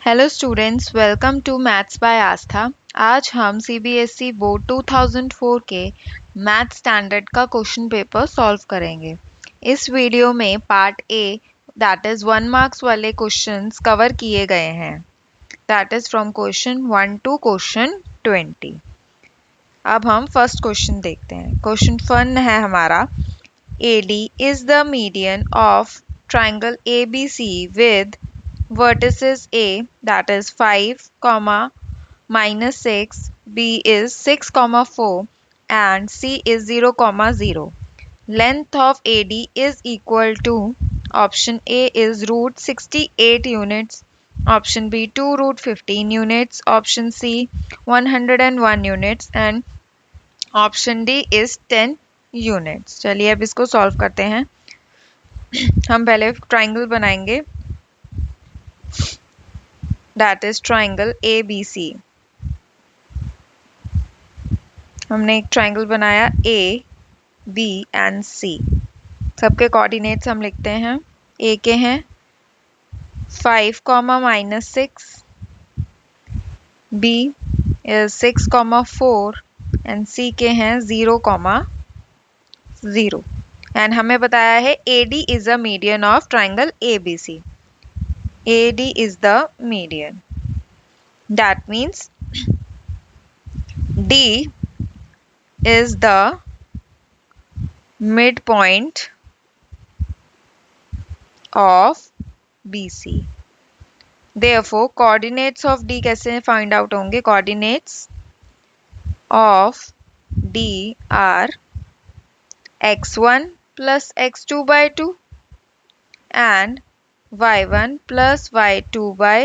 Hello students, welcome to maths by Astha. आज हम CBSE board 2004 के मैथ स्टैंडर्ड का क्वेश्चन पेपर सॉल्व करेंगे। इस वीडियो में part A that is 1 marks वाले क्वेश्चंस कवर किए गए हैं, that is from question 1 to question 20। अब हम फर्स्ट क्वेश्चन देखते हैं। क्वेश्चन 1 है हमारा, AD is the median of triangle ABC with vertices A that is 5, minus 6, B is 6, 4 and C is 0, 0. Length of AD is equal to option A is root 68 units, option B 2 root 15 units, option C 101 units and option D is 10 units. चलिए अब इसको solve करते हैं। हम पहले triangle बनाएंगे, that is triangle A B C. हमने एक ट्राइंगल बनाया ए बी एंड सी। सबके कोऑर्डिनेट्स हम लिखते हैं। ए के हैं 5, minus 6, बी इज 6, 4 एंड सी के हैं 0, 0 एंड हमें बताया है AD is a median of triangle ABC. AD is the median. That means D is the midpoint of BC. Therefore, coordinates of D कैसे find out होंगे? Coordinates of D are x1 plus x2 by 2 and y1 plus y2 by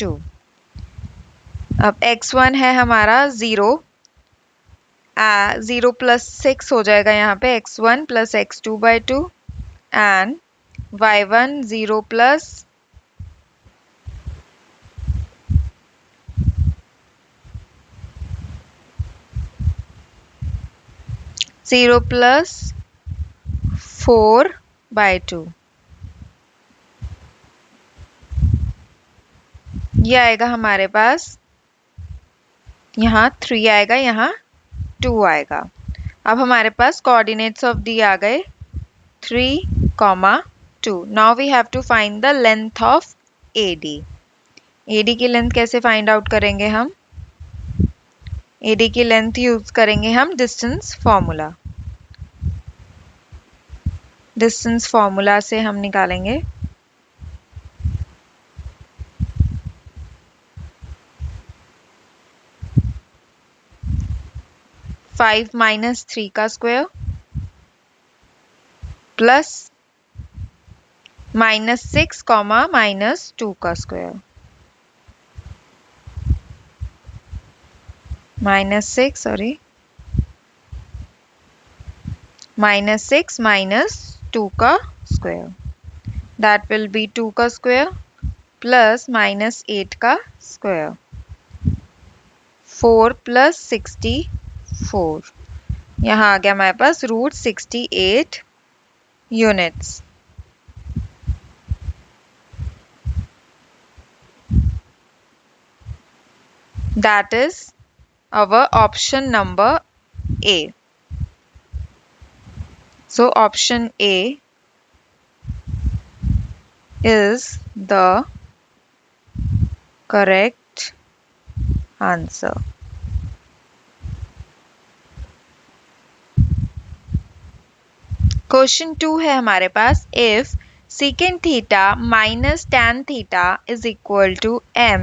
2. अब x1 है हमारा 0, 0 plus 6 हो जाएगा यहाँ पे x1 plus x2 by 2 and y1 0 plus 4 by 2। ये आएगा हमारे पास, यहाँ 3 आएगा, यहाँ 2 आएगा। अब हमारे पास कोऑर्डिनेट्स ऑफ डी आ गए 3, 2। Now we have to find the length of AD. AD की लेंथ कैसे फाइंड आउट करेंगे हम? एडी की लेंथ यूज करेंगे हम डिस्टेंस फॉर्मूला। डिस्टेंस फॉर्मूला से हम निकालेंगे 5 minus 3 का स्क्वायर प्लस minus 6, minus 2 का स्क्वायर, minus 6 minus 2 का स्क्वायर, that will be 2 का स्क्वायर प्लस minus 8 का स्क्वायर, 4 plus 64। यहाँ आ गया हमारे पास root 68 units. That is our option number A. So option A is the correct answer. Question 2 है हमारे पास, if secant theta minus tan theta is equal to m,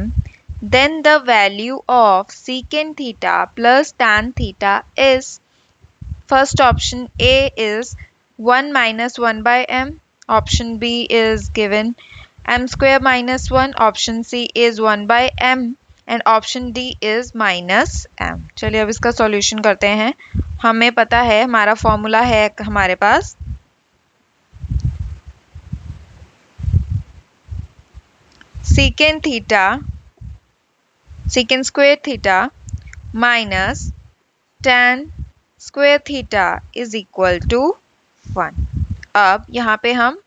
then the value of secant theta plus tan theta is, first option A is 1 minus 1 by m, option B is given m square minus 1, option C is 1 by m and option D is minus m। चलिए अब इसका solution करते हैं। हमें पता है, हमारा formula है हमारे पास secant square theta minus tan square theta is equal to 1। अब यहाँ पे हम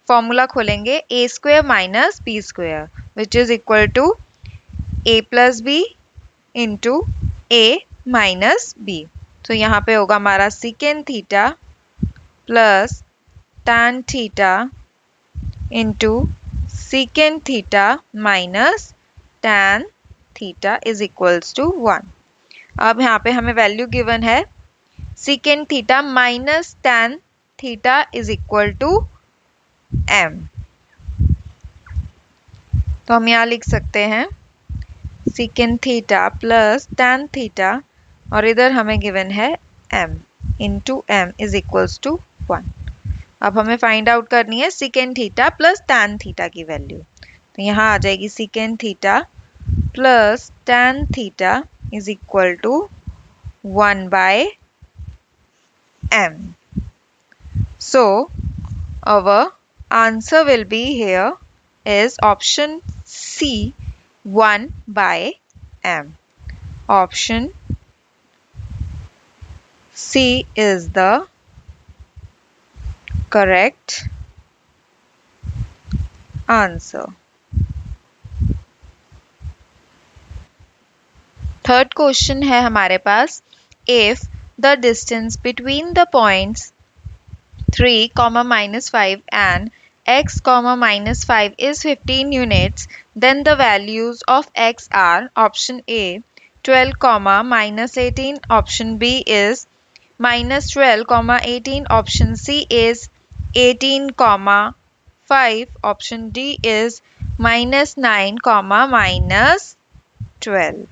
फॉर्मूला खोलेंगे A square minus B square which is equal to A plus B into A minus B. तो यहाँ पे होगा हमारा secant theta plus tan theta into secant theta minus tan theta is equals to 1। अब यहाँ पे हमें वैल्यू गिवन है secant theta minus tan theta is equal to m। तो हम यहाँ लिख सकते हैं secant theta plus tan theta और इधर हमें गिवन है m into m is equals to 1। अब हमें फाइंड आउट करनी है secant theta plus tan theta की वैल्यू। तो यहाँ आ जाएगी secant theta plus tan theta is equal to 1 by m. So our answer will be here is option C 1 by m. Option C is the correct answer. Third question है हमारे पास if the distance between the points 3, -5 and x, -5 is 15 units, then the values of x are option A 12, -18, option B is -12, 18, option C is 18, 5, option D is -9, -12.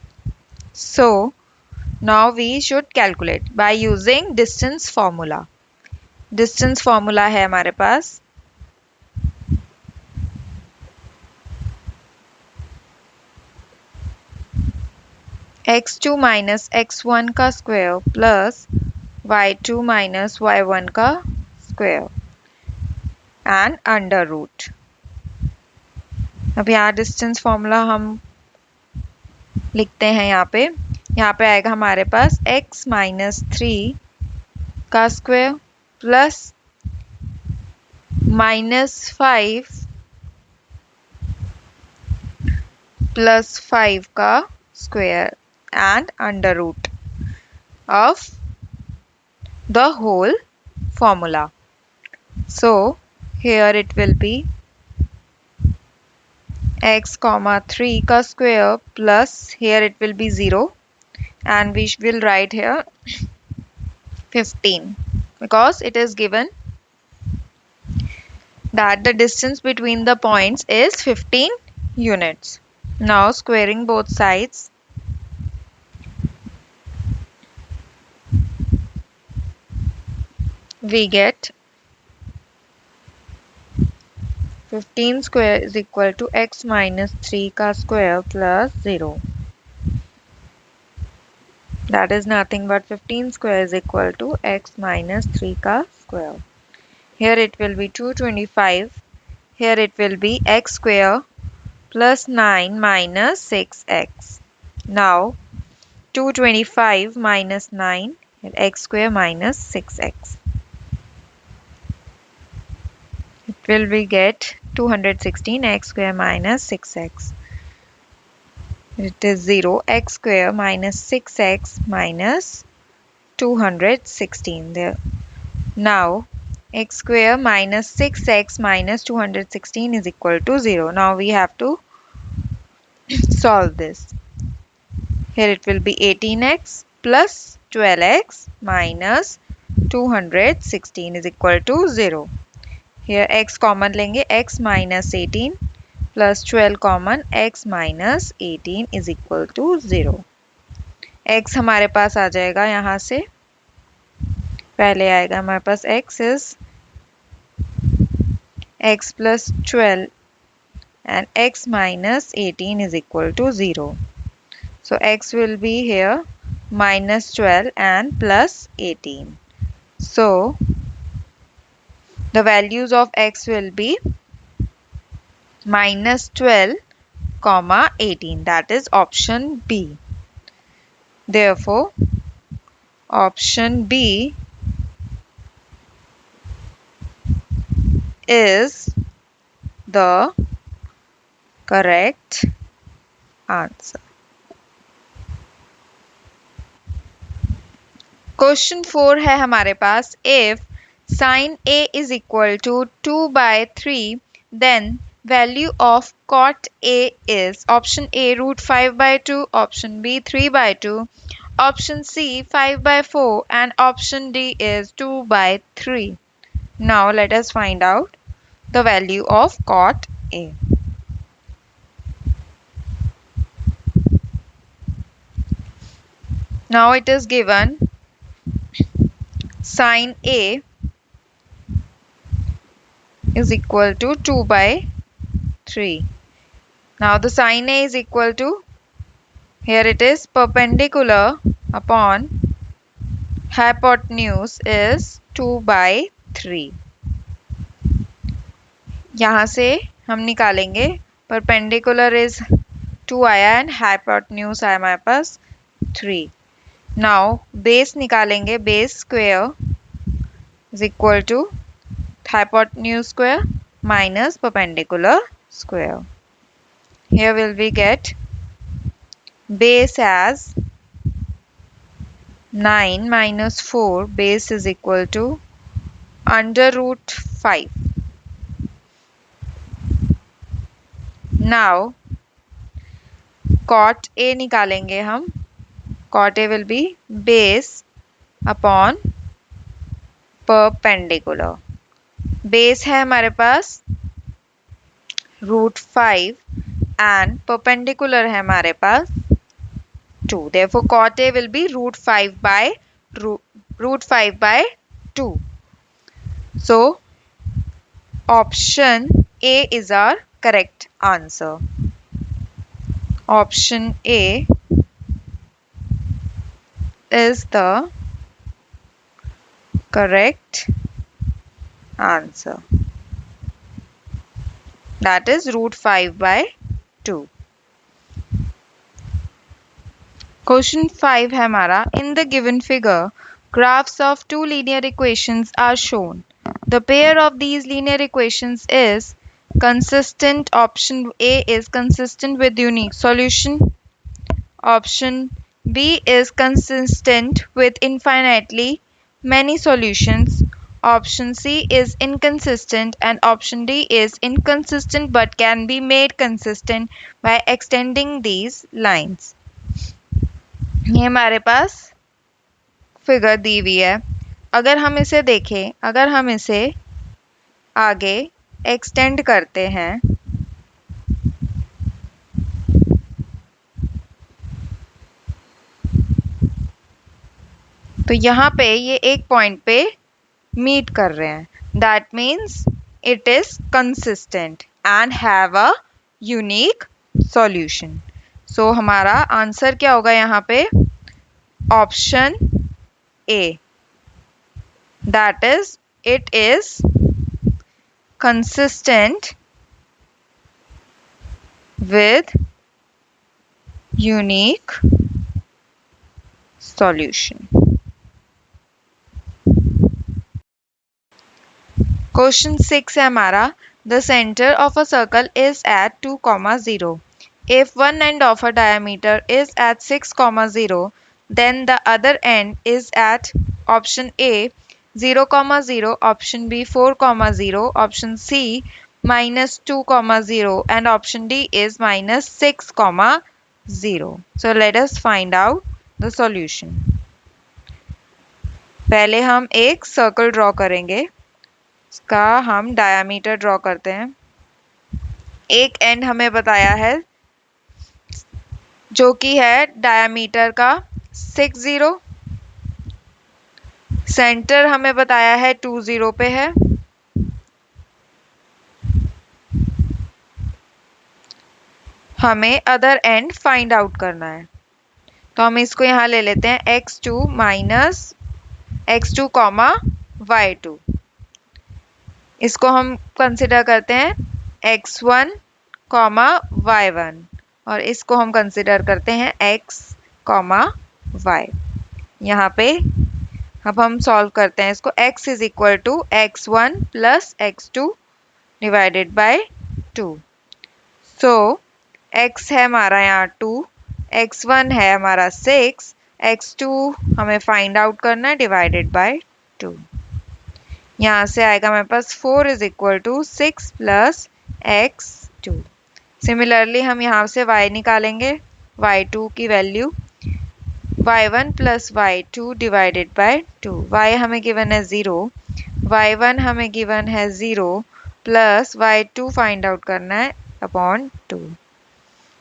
So now we should calculate by using distance formula. Distance formula है हमारे पास x2 minus x1 का square plus y2 minus y1 का square and under root. अब यहाँ distance formula हम लिखते हैं यहाँ पे आएगा हमारे पास x माइनस 3 का स्क्वायर प्लस -5 प्लस 5 का square and under root of the whole formula. So here it will be x, 3 का square plus here it will be 0 and we will write here 15 because it is given that the distance between the points is 15 units. Now squaring both sides, we get 15 square is equal to x minus 3 का square plus 0. That is nothing but 15 square is equal to x minus 3 का square. Here it will be 225. Here it will be x square plus 9 minus 6x. Now 225 minus 9, x square minus 6x. It will be get 216 x square minus 6x. It is 0, x square minus 6x minus 216 there. Now x square minus 6x minus 216 is equal to 0. Now we have to solve this. Here it will be 18x plus 12x minus 216 is equal to 0. Here x common लेंगे, x minus 18 plus 12 common, x minus 18 is equal to 0. x हमारे पास आ जाएगा यहाँ से, पहले आएगा हमारे पास x is x plus 12 and x minus 18 is equal to 0. So x will be here minus 12 and plus 18. So the values of x will be minus 12, 18. That is option B. Therefore, option B is the correct answer. Question 4 है हमारे पास, if sine a is equal to 2/3 then value of cot a is option a √5/2, option b 3/2, option c 5/4 and option d is 2/3. Now let us find out the value of cot a. Now it is given sin a is equal to 2/3. Now the sin a is equal to, here it is perpendicular upon hypotenuse is 2/3. यहाँ से हम निकालेंगे perpendicular is 2 आया and hypotenuse आया हमारे पास 3. Now base निकालेंगे, base square is equal to hypotenuse square minus perpendicular square. Here will we get base as 9 minus 4, base is equal to under root 5. Now cot a निकालेंगे हम, cot a will be base upon perpendicular. base है हमारे पास √5 and perpendicular है हमारे पास 2. Therefore cot a will be √5/2. So option A is our correct answer. Option A is the correct answer. That is √5/2. Question 5 है हमारा, in the given figure graphs of two linear equations are shown. The pair of these linear equations is consistent. Option A is consistent with unique solution. Option B is consistent with infinitely many solutions. Option C is inconsistent and option D is inconsistent but can be made consistent by extending these lines. ये हमारे पास figure दी हुई है. अगर हम इसे देखें, अगर हम इसे आगे एक्सटेंड करते हैं तो यहाँ पे ये एक पॉइंट पे मीट कर रहे हैं. That means it is consistent and have a unique solution. So हमारा आंसर क्या होगा यहाँ पे? Option A, that is it is consistent with unique solution. Question 6 है हमारा, the center of a circle is at 2, 0. If one end of a diameter is at 6, 0, then the other end is at option A 0, 0, option B 4, 0, option C -2, 0 and option D is -6, 0. So let us find out the solution. पहले हम एक circle draw करेंगे. इसका हम diameter draw करते हैं. एक and हमें बताया है जो कि है डायमीटर का 6, 0. सेंटर हमें बताया है 2, 0 पे है. हमें अदर एंड फाइंड आउट करना है, तो हम इसको यहाँ ले लेते हैं x2 माइनस x2, y2. इसको हम कंसिडर करते हैं x1, y1 और इसको हम कंसिडर करते हैं x, y. यहाँ पे अब हम सॉल्व करते हैं इसको. x is equal to x1 plus x2 divided by 2। So x है हमारा यहाँ 2, x1 है हमारा 6, x2 हमें फाइंड आउट करना है डिवाइडेड बाय 2। यहाँ से आएगा मेरे पास 4 is equal to 6 plus x2। Similarly हम यहाँ से y निकालेंगे, y2 की value y1 plus y2 divided by 2। y हमें गिवन है 0, y1 हमें गिवन है 0 प्लस y2 फाइंड आउट करना है अपॉन 2।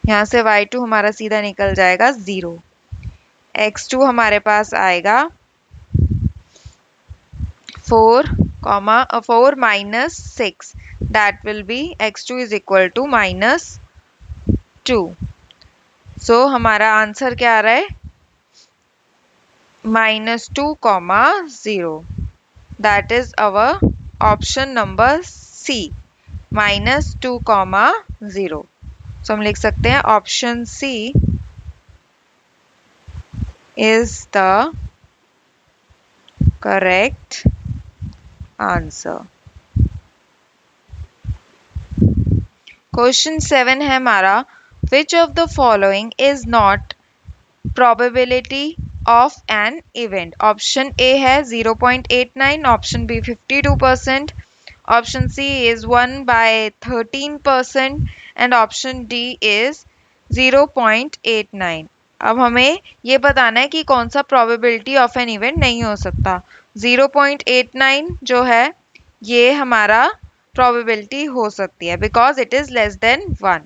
यहाँ से y2 हमारा सीधा निकल जाएगा 0। x2 हमारे पास आएगा 4 minus 6, that will be x2 is equal to -2। So हमारा आंसर क्या आ रहा है, -2, 0। That is our option number C, -2, 0। So हम लिख सकते हैं option C is the correct answer. Question 7 है हमारा, which of the following is not probability of an event। Option A है 0.89, option B 52%, option C is 1/13% and option D is 0.89। अब हमें ये बताना है कि कौन सा probability of an event नहीं हो सकता। 0.89 जो है ये हमारा probability हो सकती है because it is less than 1।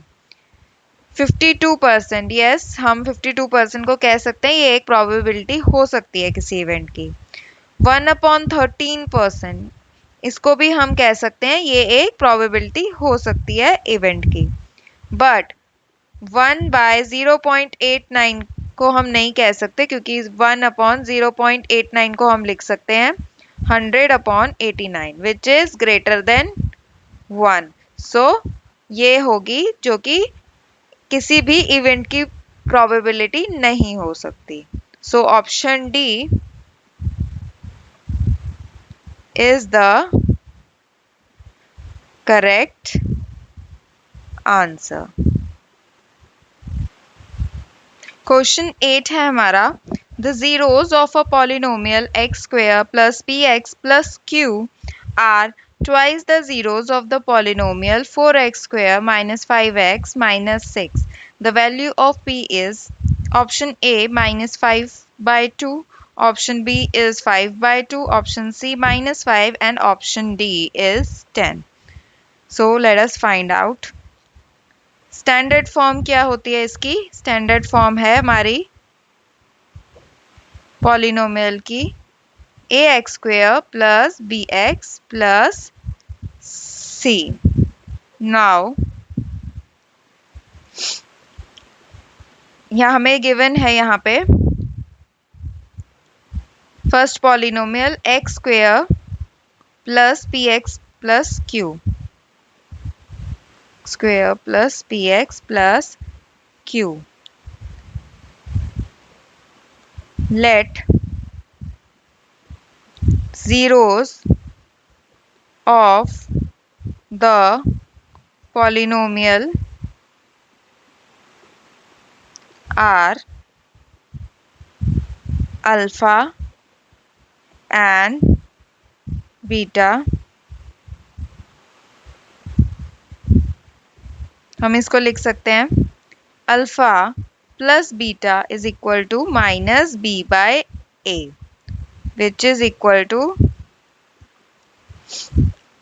52%, yes हम 52% को कह सकते हैं ये एक प्रोबेबिलिटी हो सकती है किसी इवेंट की। 1/13%, इसको भी हम कह सकते हैं ये एक प्रोबेबिलिटी हो सकती है इवेंट की। बट 1/0.89 को हम नहीं कह सकते क्योंकि 1/0.89 को हम लिख सकते हैं 100/89 विच इज ग्रेटर देन 1। सो ये होगी जो कि किसी भी इवेंट की प्रोबेबिलिटी नहीं हो सकती। So option D is the correct answer. Question 8 है हमारा, the zeros of a polynomial x square plus px plus q are twice the zeros of the polynomial 4x square minus 5x minus 6. The value of p is option A -5/2, option B is 5/2, option C -5 and option D is 10. So let us find out. Standard form क्या होती है इसकी? Standard form है हमारी polynomial की ax square plus bx plus c। Now यहाँ हमें given है यहाँ पे first polynomial x square plus px plus q, square plus px plus q। Let zeros of the polynomial are alpha and beta। हम इसको लिख सकते हैं alpha plus beta is equal to minus B by A which is equal to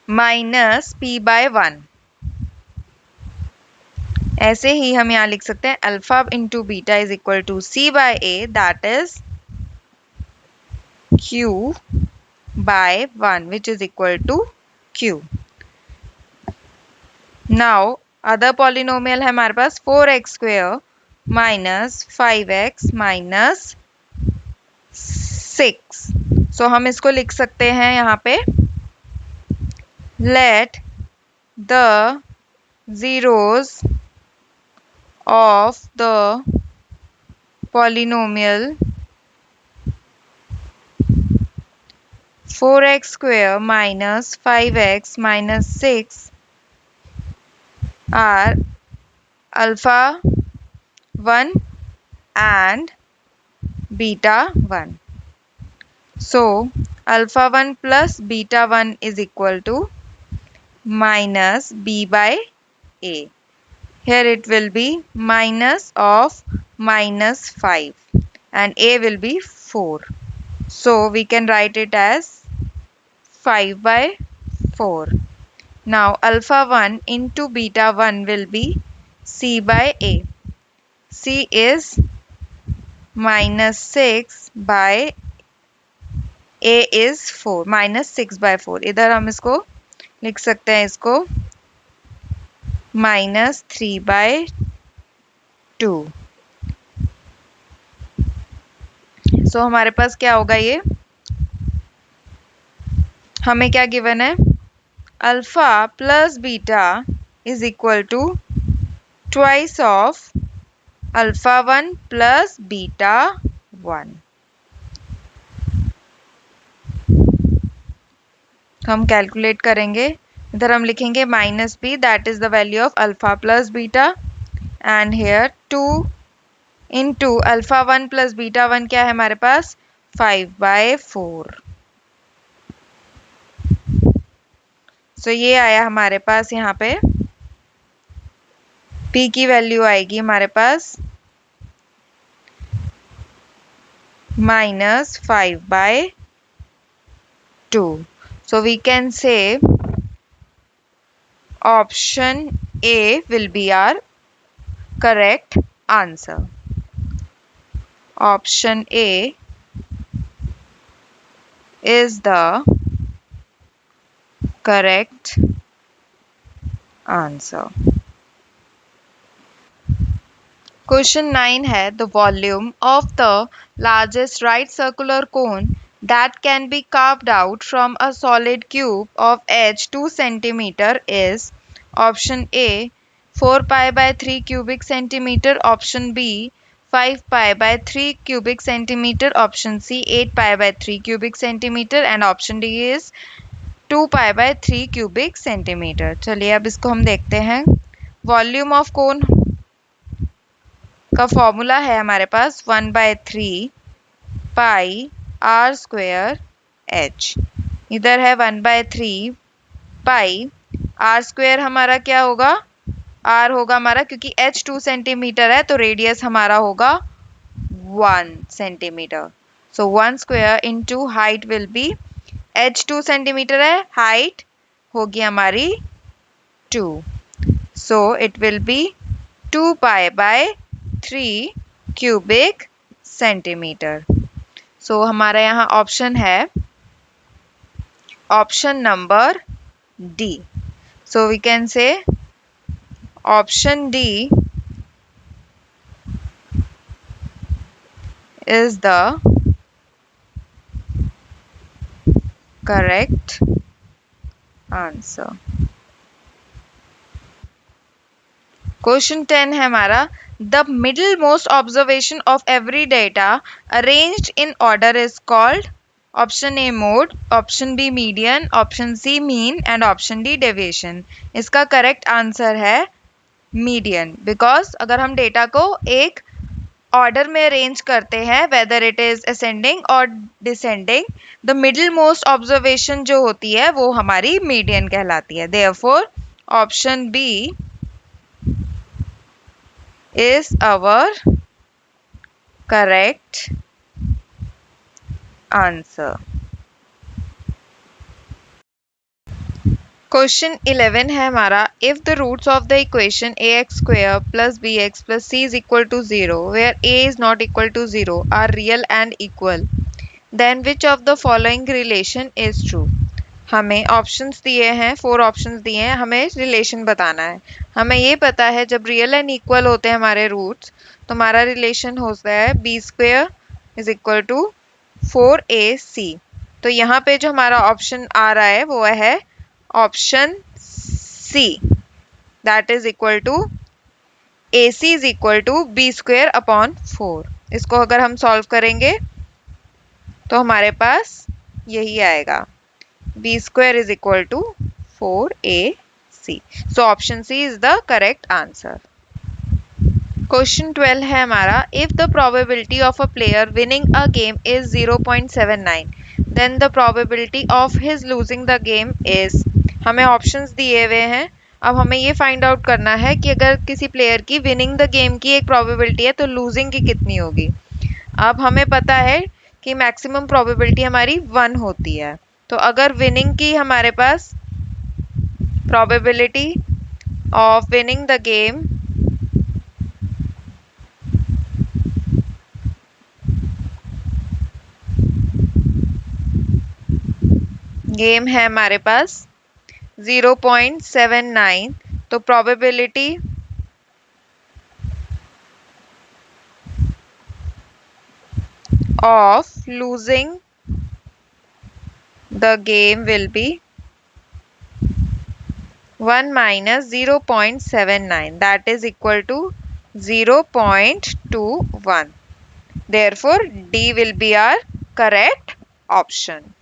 minus P by 1। ऐसे ही हम यहाँ लिख सकते हैं alpha into beta is equal to C by A that is Q by 1 which is equal to Q. Now other polynomial है हमारे पास 4x square minus 5x minus 6। So हम इसको लिख सकते हैं यहाँ पे let the zeros of the polynomial 4x square minus 5x minus 6 are alpha 1 and beta 1. So alpha 1 plus beta 1 is equal to minus b by a. Here it will be minus of minus 5 and a will be 4. So we can write it as 5 by 4. Now alpha 1 into beta 1 will be c by a. C is minus 6 by a is 4, minus 6 by 4. इधर हम इसको लिख सकते हैं इसको minus 3 by 2. सो हमारे पास क्या होगा ये, हमें क्या गिवन है, alpha plus beta is equal to twice of alpha 1 plus beta 1. हम कैलकुलेट करेंगे, इधर हम लिखेंगे minus B, that is the value of alpha plus beta, and here 2 into alpha 1 plus beta 1 क्या है हमारे पास 5 by 4. सो ये आया हमारे पास, यहाँ पे p की वैल्यू आएगी हमारे पास minus 5 by 2. So we can say option A will be our correct answer. Option A is the correct answer. Question 9 है, the volume of the largest right circular cone that can be carved out from a solid cube of h 2 centimeter is option A 4 pi by 3 cubic centimeter, option B 5 pi by 3 cubic centimeter, option C 8 pi by 3 cubic centimeter, and option D is 2 pi by 3 cubic centimeter. चलिए अब इसको हम देखते हैं. Volume of cone का formula है हमारे पास 1 by 3 pi R square H. इधर है 1 by 3 पाई आर स्क्वेयर, हमारा क्या होगा, आर होगा हमारा, क्योंकि एच 2 सेंटीमीटर है तो रेडियस हमारा होगा 1 centimetre. So 1 square into height will be, H 2 centimetre है, हाइट होगी हमारी 2. So it will be 2 pi by 3 cubic centimetre. So हमारा यहाँ ऑप्शन है option number D. So we can say option D is the correct answer. Question 10 है हमारा, the middle most observation of every data arranged in order is called option A mode, option B median, option C mean and option D deviation. इसका correct answer है median, because अगर हम data को एक order में arrange करते हैं, whether it is ascending और descending, the middle most observation जो होती है वो हमारी मीडियन कहलाती है. Therefore option B is our correct answer. Question 11 है हमारा, if the roots of the equation ax square plus bx plus c is equal to 0 where a is not equal to 0 are real and equal, then which of the following relation is true. हमें options दिए हैं, 4 options दिए हैं, हमें relation बताना है. हमें ये पता है जब रियल एंड इक्वल होते हैं हमारे रूट्स तो हमारा रिलेशन होता है B square is equal to 4ac. तो यहाँ पे जो हमारा ऑप्शन आ रहा है वो है option C, that is equal to ac is equal to B square upon 4. इसको अगर हम सॉल्व करेंगे तो हमारे पास यही आएगा, b square is equal to 4ac. C. So option C is the correct answer. Question 12 है हमारा, if the probability of a player winning a game is 0.79 then the probability of his losing the game is, हमें options दिए हुए हैं। अब हमें ये find out करना है कि अगर किसी प्लेयर की विनिंग द गेम की एक प्रोबेबिलिटी है तो लूजिंग की कितनी होगी। अब हमें पता है कि मैक्सिमम प्रोबेबिलिटी हमारी 1 होती है, तो अगर विनिंग की हमारे पास probability of winning the game है हमारे पास 0.79, तो probability of losing the game will be 1 minus 0.79, that is equal to 0.21. Therefore, D will be our correct option.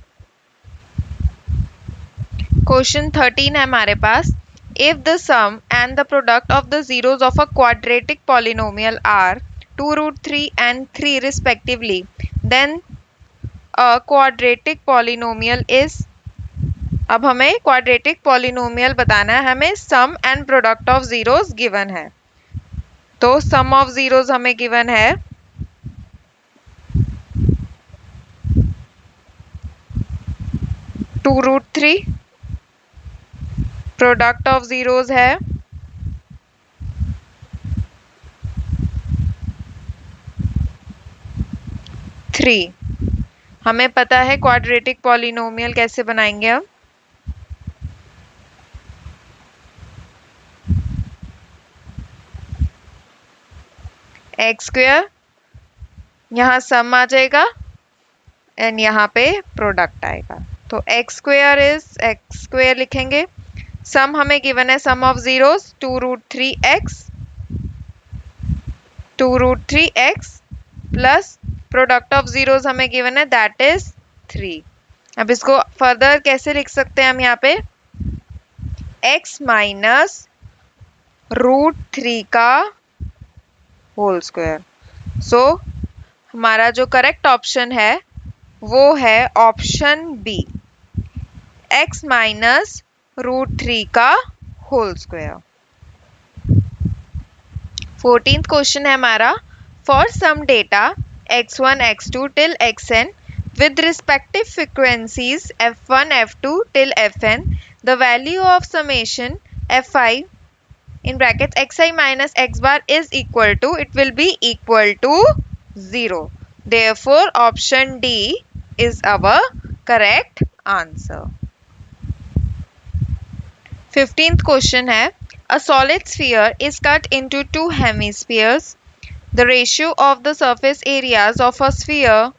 Question 13 है हमारे पास, if the sum and the product of the zeros of a quadratic polynomial are 2 root 3 and 3 respectively, then a quadratic polynomial is, अब हमें quadratic polynomial बताना है, हमें sum and product of zeros given है। तो sum of zeros हमें given है 2 root 3, product of zeros है 3। हमें पता है क्वाड्रेटिक पॉलिनोमियल कैसे बनाएंगे हम, एक्स स्क्वायर, यहाँ सम आ जाएगा एंड यहाँ पे प्रोडक्ट आएगा, तो x square is x square लिखेंगे। सम हमें गिवन है sum of zeros 2 root 3x, 2 root 3x plus product of zeros हमें गिवन है दैट इज 3। अब इसको फर्दर कैसे लिख सकते हैं हम, यहाँ पे x माइनस रूट 3 का होल स्क्वायर। सो हमारा जो करेक्ट ऑप्शन है वो है option B, x minus root 3 का होल स्क्वायर। 14th क्वेश्चन है हमारा, for some data x1 x2 till xn with respective frequencies f1 f2 till fn, the value of summation fi in brackets xi minus x bar is equal to, it will be equal to 0. Therefore option D is our correct answer. 15th question है, a solid sphere is cut into two hemispheres. The ratio of the surface areas of a sphere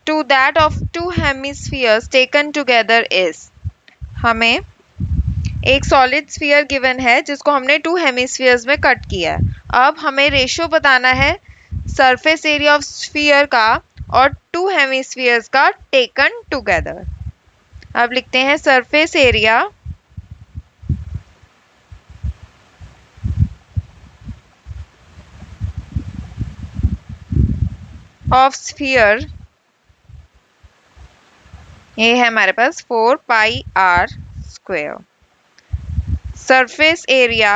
to that of two hemispheres taken together is, हमें एक solid sphere given है जिसको हमने to hemispheres में cut किया है। अब हमें रेशियो बताना है सरफेस एरिया ऑफ स्फीयर का और टू हेमिस्फीयर्स का टेकन टुगेदर। अब लिखते हैं सरफेस एरिया ऑफ स्फीयर, ये है हमारे पास 4 pi r square. Surface area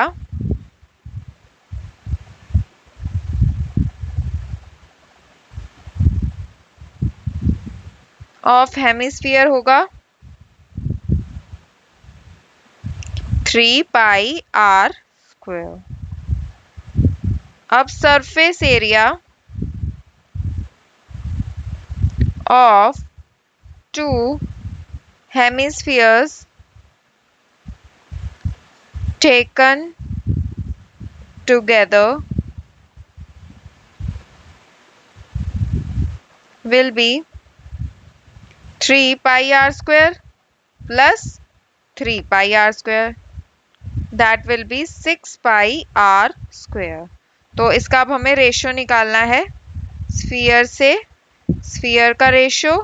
of hemisphere होगा 3 पाई आर स्क्वायर। अब surface area of two hemispheres taken together will be 3 pi r square plus 3 pi r square, that will be 6 pi r square। तो इसका अब हमें ratio निकालना है, sphere से sphere का ratio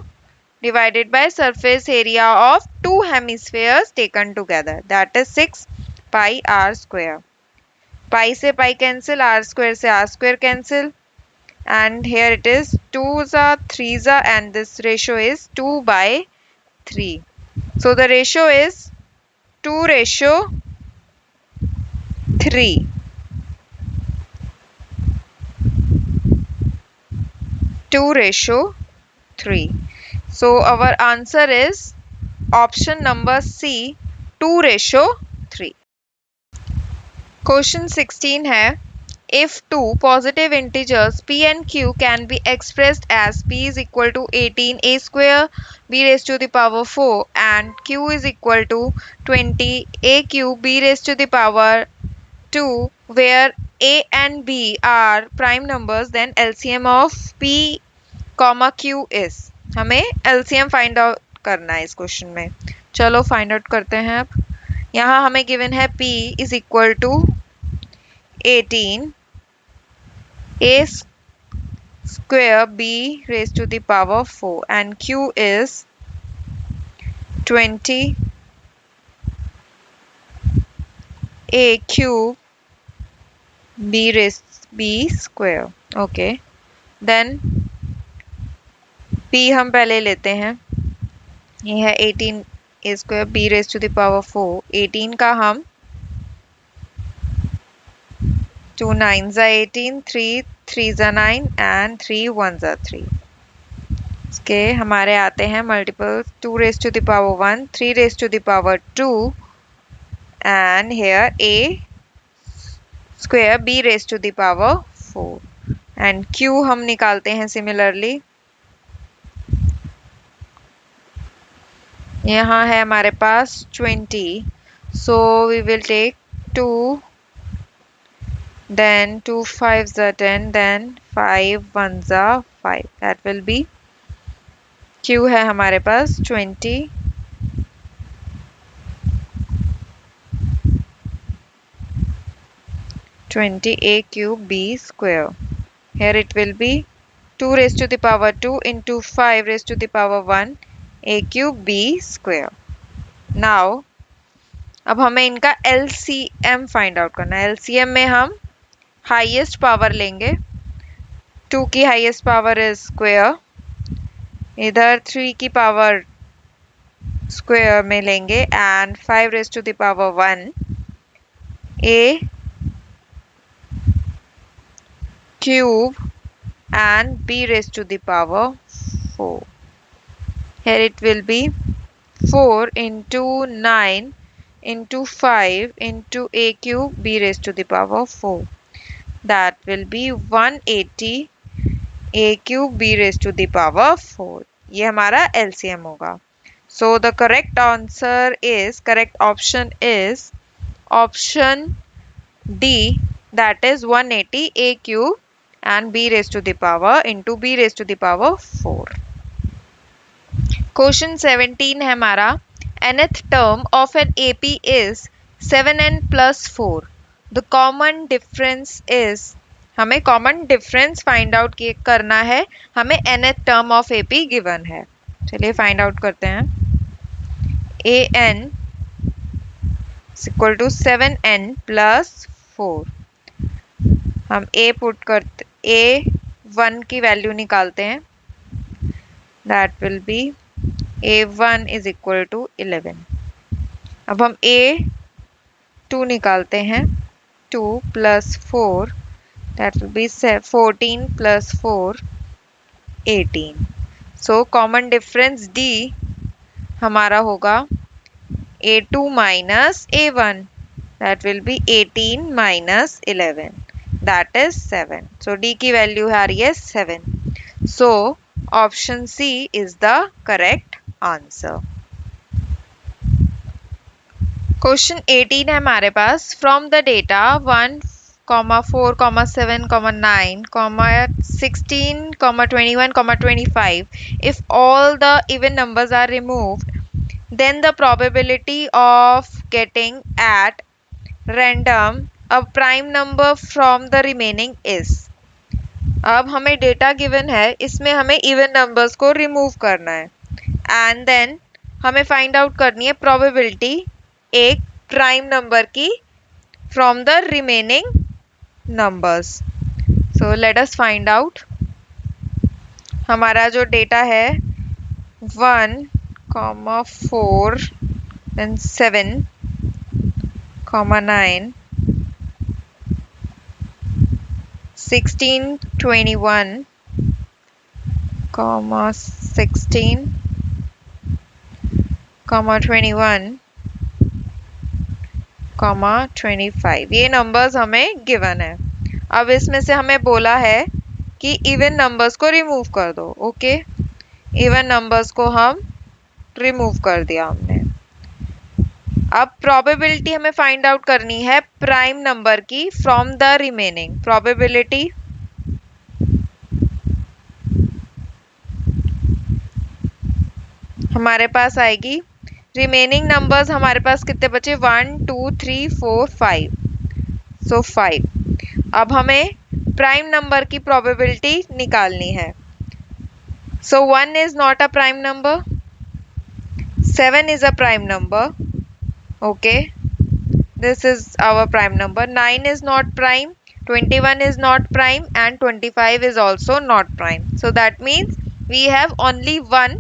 divided by surface area of two hemispheres taken together, that is 6 pi r square, pi से pi cancel, r square से r square cancel, and here it is 2s are 3s are and this ratio is 2 by 3. So the ratio is 2 ratio 3. 2 ratio 3. So our answer is option number C, 2 ratio 3. Question 16 है, if two positive integers p and q can be expressed as p is equal to 18 a square b raised to the power 4 and q is equal to 20 a cube b raised to the power 2, where a and b are prime numbers, then LCM of p comma q is. हमें LCM find out करना है इस question में. चलो find out करते हैं. अब यहाँ हमें गिवन है p is equal to 18 a square b raised to the power 4 and q is 20 a cube b raised b square. Okay, then p हम पहले लेते हैं. ये है 18 a square b raised to the power 4. 18 का हम 2 9s are 18, 3 3s are 9 and 3 1s are 3. इसके हमारे आते हैं multiple 2 raised to the power 1, 3 raised to the power 2 and here a square b raised to the power 4 and q हम निकालते हैं similarly. यहाँ है हमारे पास 20, so we will take 2, then 2 5s are 10, then 5 1s are 5. That will be q है हमारे पास 20 a cube b square. Here it will be 2 raised to the power 2 into 5 raised to the power 1 a cube b square. Now अब हमें इनका LCM find out करना है. LCM में हम highest power लेंगे. 2 की हाईएस्ट पावर इज स्क्वायर, इधर 3 की पावर स्क्वायर में लेंगे and 5 raise to the power 1 a cube and b raised to the power 4. Here it will be 4 into 9 into 5 into a cube b raised to the power 4. That will be 180 a cube b raised to the power 4. ये हमारा LCM होगा. So the correct answer is, correct option is option D, that is 180 a cube and b raised to the power into b raised to the power 4. Question 17 है हमारा, nth term of an AP is 7n plus 4. The common difference is, हमें common difference find out करना है. हमें nth term of AP given है. चलिए find out करते हैं. an is equal to 7n plus 4. हम a पुट करते, a1 की वैल्यू निकालते हैं. That will be a1 is equal to 11. अब हम a2 निकालते हैं. 2 plus 4, that will be 14 plus 4 18. So common difference D हमारा होगा a2 minus a1, that will be 18 minus 11, that is 7. So D की वैल्यू आ रही है 7. So option C is the correct answer. Question 18 है हमारे पास, from the data 1, 4, 7, 9, 16, 21, 25, if all the even numbers are removed, then the probability of getting at random a prime number from the remaining is. अब हमें data given है, इसमें हमें even numbers को remove करना है एंड देन हमें find out करनी है प्रोबेबिलिटी एक प्राइम नंबर की from the remaining numbers. So let us find out. हमारा जो डेटा है 1,4 then 7,9 16 21 16 21 25 ये नंबर्स हमें गिवन है। अब इसमें से हमें बोला है कि इवन नंबर्स को रिमूव कर दो। ओके, इवन नंबर्स को हम रिमूव कर दिया हमने। अब प्रोबेबिलिटी हमें फाइंड आउट करनी है प्राइम नंबर की फ्रॉम द रिमेनिंग। प्रोबेबिलिटी हमारे पास आएगी, रिमेनिंग नंबर्स हमारे पास कितने बचे 1 2 3 4 5, सो 5। अब हमें प्राइम नंबर की प्रोबेबिलिटी निकालनी है। सो 1 is not a prime number, 7 is a prime number. Okay, this is our prime number. 9 is not prime, 21 is not prime, and 25 is also not prime. So that means we have only one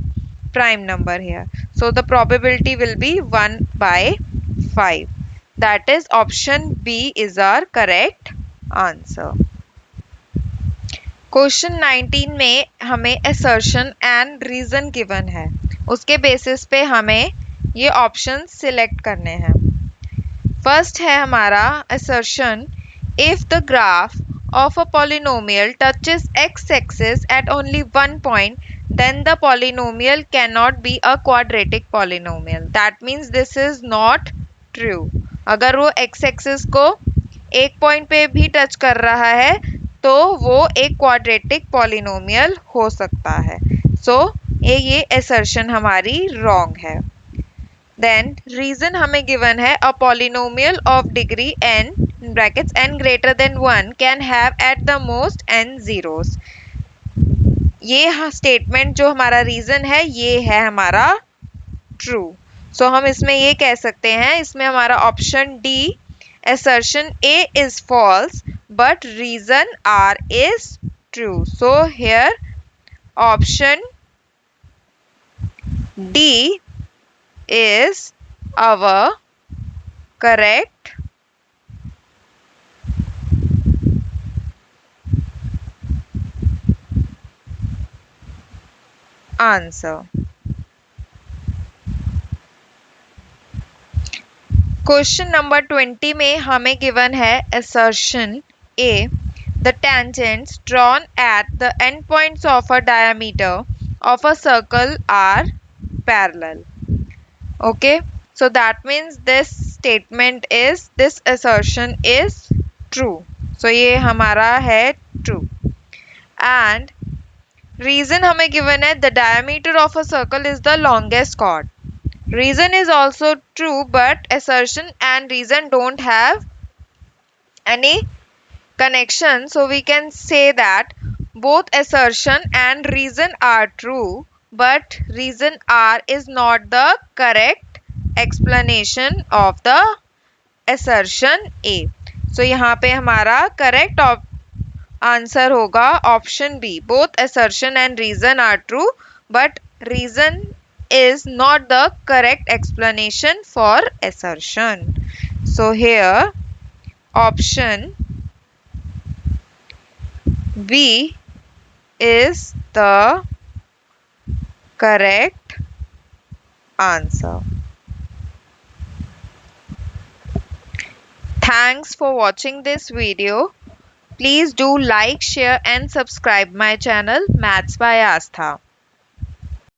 prime number here. So the probability will be 1 by 5. That is option B is our correct answer. Question 19 में हमें assertion and reason given है, उसके basis पे हमें ये option select करने हैं। First है हमारा assertion, if the graph of a polynomial touches x-axis at only one point, then the polynomial cannot be a quadratic polynomial. That means this is not true. अगर वो x-axis को एक point पे भी टच कर रहा है तो वो एक क्वाड्रेटिक पॉलिनोमियल हो सकता है। सो ये assertion हमारी रॉन्ग है। देन रीजन हमें गिवन है, a polynomial of degree n brackets n greater than 1 can have at the most n zeros। ये स्टेटमेंट जो हमारा रीजन है ये है हमारा ट्रू। सो हम इसमें ये कह सकते हैं, इसमें हमारा option D assertion A is false but reason R is true. So here option D is our correct answer. Question number 20 में हमें गिवन है assertion A, the tangents drawn at the endpoints of a diameter of a circle are parallel. Okay, so that means this assertion is true. So ये हमारा है true. And reason हमें given है, the diameter of a circle is the longest chord. Reason is also true, but assertion and reason don't have any connection. So we can say that both assertion and reason are true, but reason R is not the correct explanation of the assertion A. So यहाँ पे हमारा correct answer होगा option B. Both assertion and reason are true, but reason is not the correct explanation for assertion. So here option B is the correct answer. Thanks for watching this video. Please do like, share and subscribe my channel Maths by Astha.